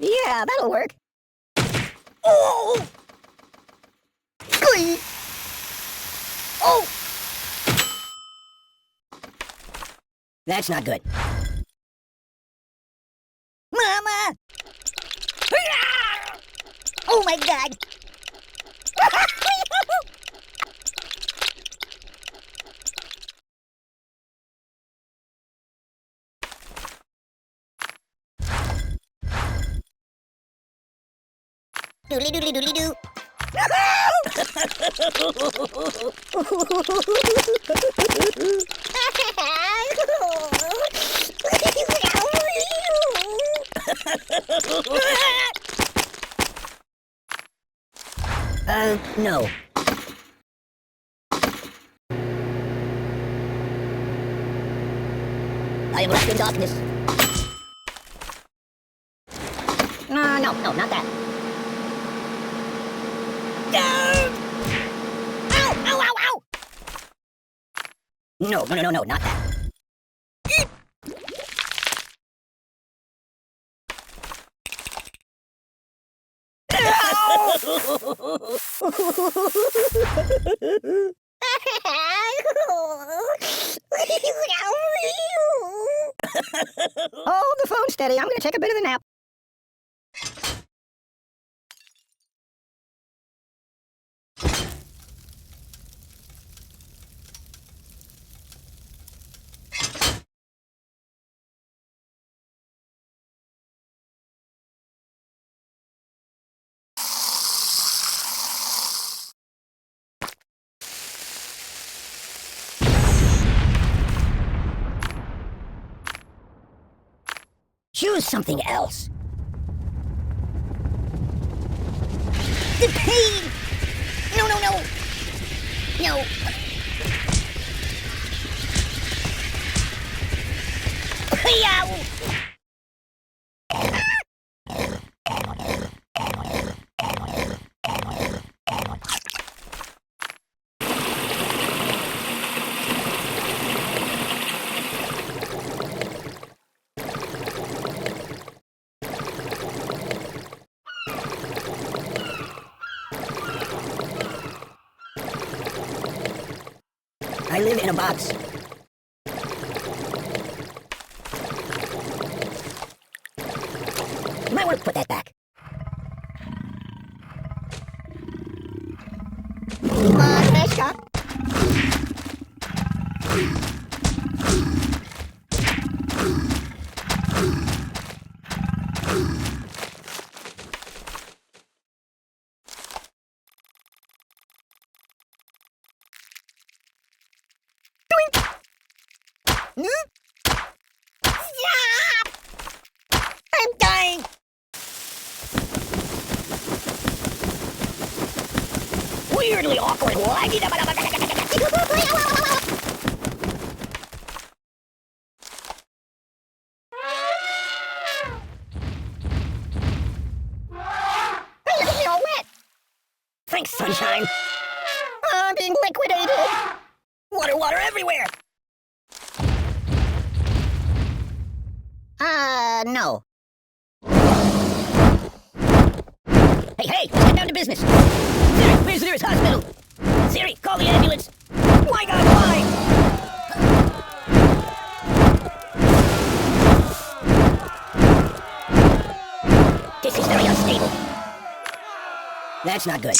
Yeah, that'll work. Oh! Glee! Oh! That's not good. Mama! Oh my God! Doodly doodly doodly doo. No. I am wrapped in darkness. No, not that. Ow! Ow, ow, ow! No, not that. Hold the phone steady. I'm gonna take a bit of a nap. Choose something else. The pain! No. No. Yow! I live in a box. You might want to put that back. Agnieszka. Stop! I'm dying! Weirdly awkward. You're all wet. Thanks, sunshine. I'm being liquidated. Water everywhere. No. Hey, let's get down to business. Siri, where's the nearest hospital? Siri, call the ambulance. My God, why? This is very unstable. That's not good.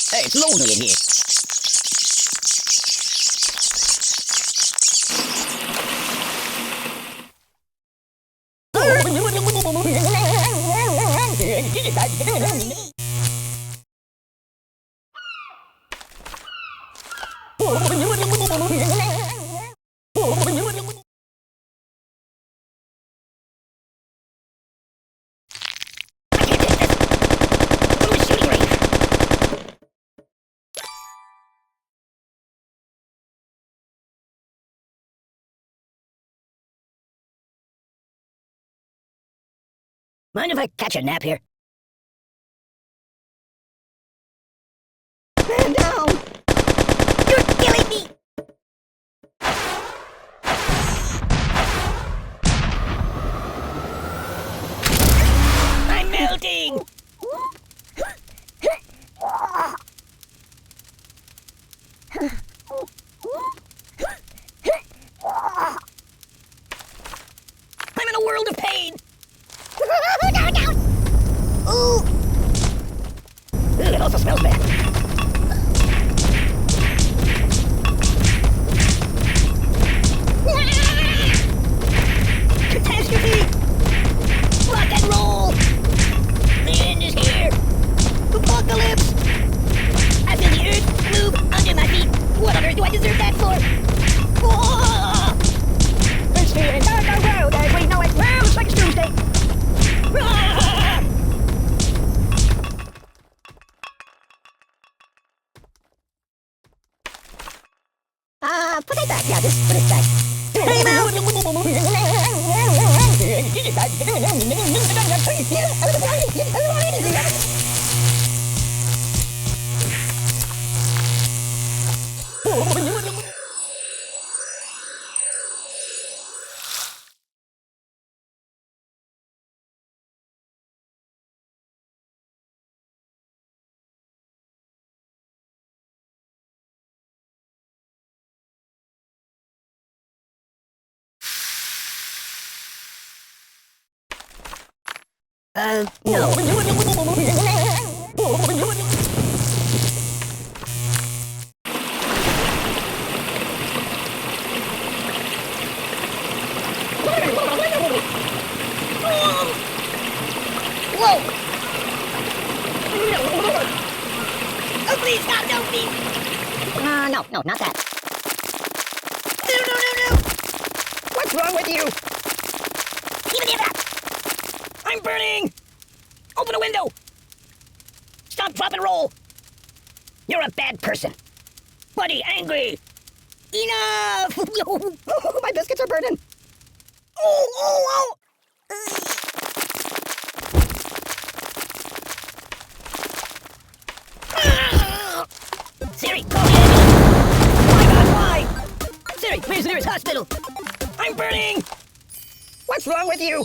Hey, it's lonely in here. Mind if I catch a nap here? Man down! You're killing me! I'm melting! I'm in a world of pain! Ooh! Ooh, it also smells bad. Catastrophe! Rock and roll! The end is here! Apocalypse! I feel the earth move under my feet. What on earth do I deserve that for? Whoa! It's the entire world as we know it. Well, looks like it's doomsday. Put it back. Yeah, just put it back. Time out! No. Whoa! Oh, please, stop, no, please! No, not that. No! What's wrong with you? Even if that! I'm burning! Open a window! Stop, drop, and roll! You're a bad person. Buddy, angry! Enough! My biscuits are burning! Oh! Siri, call the ambulance! My God, why? Siri, where's the nearest hospital? I'm burning! What's wrong with you?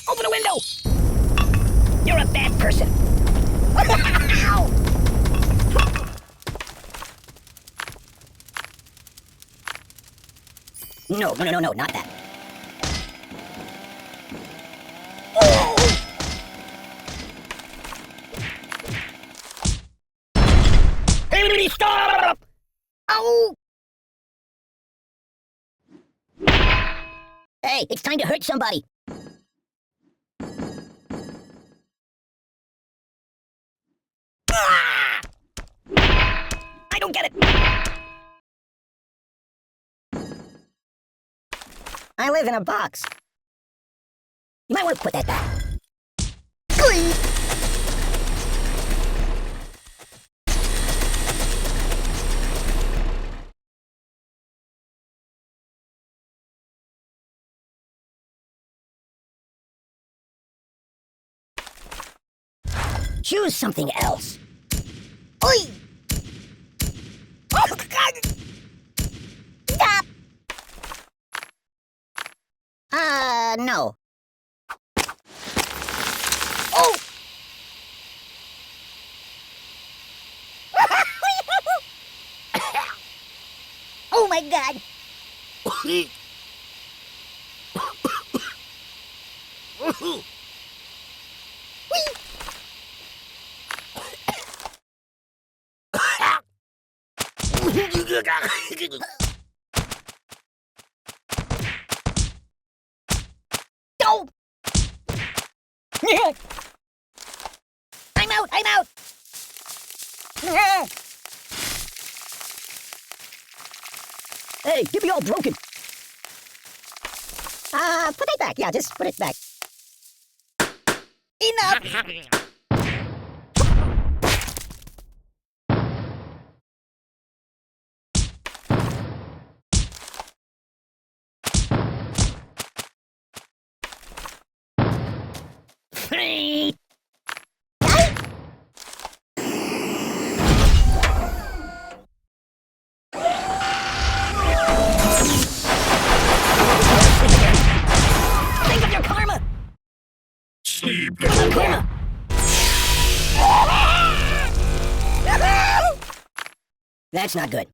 Open a window! You're a bad person. No, not that. Oh! Hey, stop! Ow! Hey, it's time to hurt somebody. I don't get it. I live in a box. You might want to put that back. Choose something else. Oi! Oh, God! Stop! No. Oh! Oh my God! No! I'm out! Hey, give me all broken. Put it back. Yeah, just put it back. Enough! That's not good.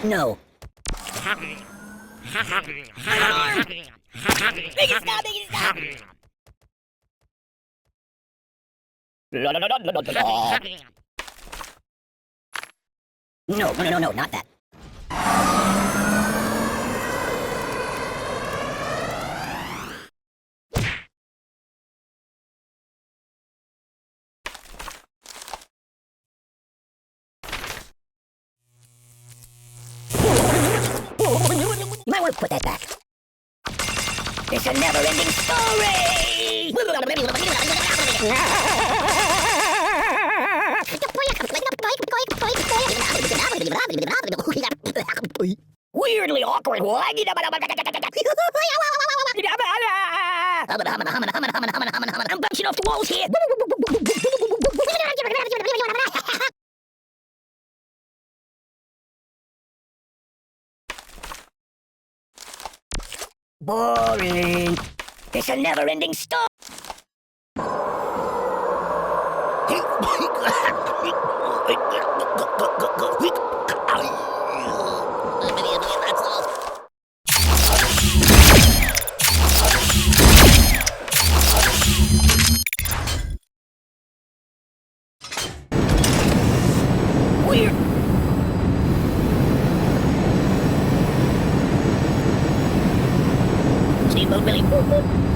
No. Make it stop, make it stop! No, not that. You might want to put that back. It's a never-ending story! Weirdly awkward. I'm bouncing off the walls here. Boring. It's a never-ending story. Weird. Steamboat Willie.